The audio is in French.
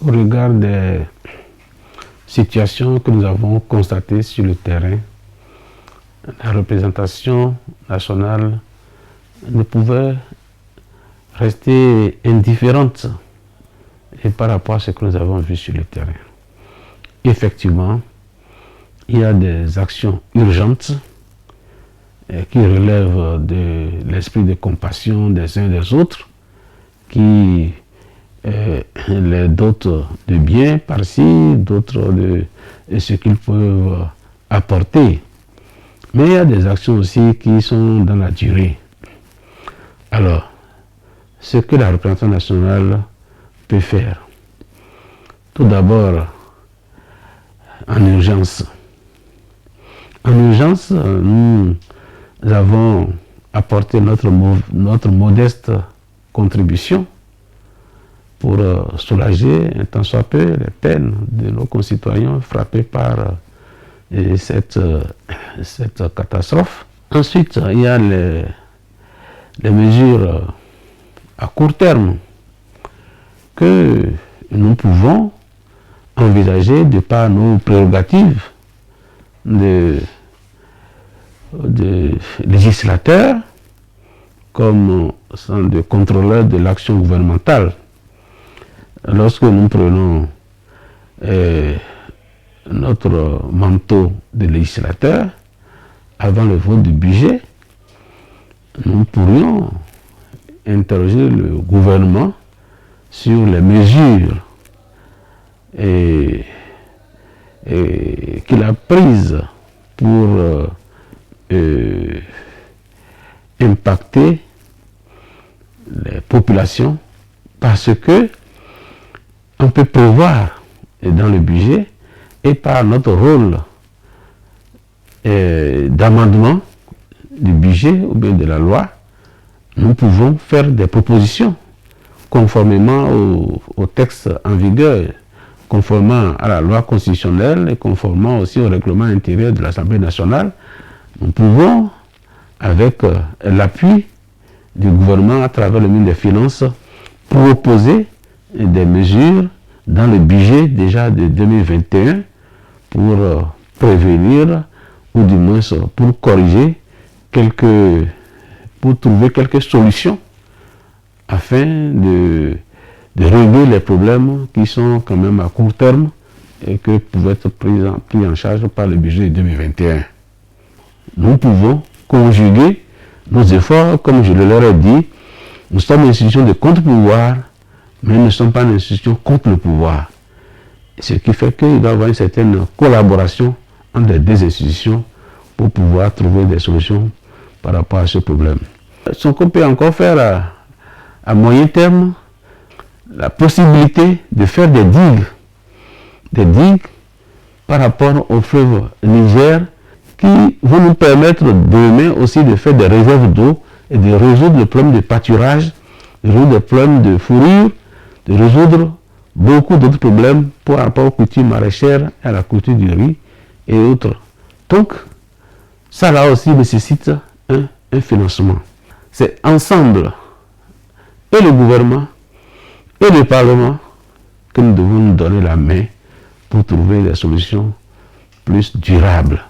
Au regard des situations que nous avons constatées sur le terrain, la représentation nationale ne pouvait rester indifférente et par rapport à ce que nous avons vu sur le terrain. Effectivement, il y a des actions urgentes qui relèvent de l'esprit de compassion des uns des autres, qui les dotent de biens par-ci, d'autres de ce qu'ils peuvent apporter. Mais il y a des actions aussi qui sont dans la durée. Alors, ce que la représentation nationale peut faire, tout d'abord, en urgence. En urgence, nous avons apporté notre modeste contribution pour soulager un tant soit peu les peines de nos concitoyens frappés par cette catastrophe. Ensuite, il y a les mesures à court terme que nous pouvons envisager de par nos prérogatives de législateurs comme de contrôleurs de l'action gouvernementale. Lorsque nous prenons notre manteau de législateur avant le vote du budget, nous pourrions interroger le gouvernement sur les mesures qu'il a prises pour impacter les populations, parce que on peut prévoir dans le budget et par notre rôle d'amendement du budget ou bien de la loi, nous pouvons faire des propositions conformément au texte en vigueur, conformément à la loi constitutionnelle et conformément aussi au règlement intérieur de l'Assemblée nationale. Nous pouvons, avec l'appui du gouvernement à travers le ministre des Finances, proposer des mesures dans le budget déjà de 2021 pour prévenir ou du moins pour corriger pour trouver quelques solutions afin de régler les problèmes qui sont quand même à court terme et que peuvent être pris en charge par le budget de 2021. Nous pouvons conjuguer nos efforts, comme je leur ai dit. Nous sommes une institution de contre-pouvoir, mais nous ne sommes pas une institution contre le pouvoir. Ce qui fait qu'il doit y avoir une certaine collaboration entre les deux institutions pour pouvoir trouver des solutions par rapport à ce problème. Ce qu'on peut encore faire à moyen terme, la possibilité de faire des digues par rapport au fleuve Niger, qui vont nous permettre demain aussi de faire des réserves d'eau et de résoudre le problème de pâturage, de résoudre le problème de fourrure, de résoudre beaucoup d'autres problèmes par rapport aux cultures maraîchères, à la culture du riz et autres. Donc, ça là aussi nécessite un financement. C'est ensemble, et le gouvernement, et le Parlement, que nous devons nous donner la main pour trouver des solutions plus durables.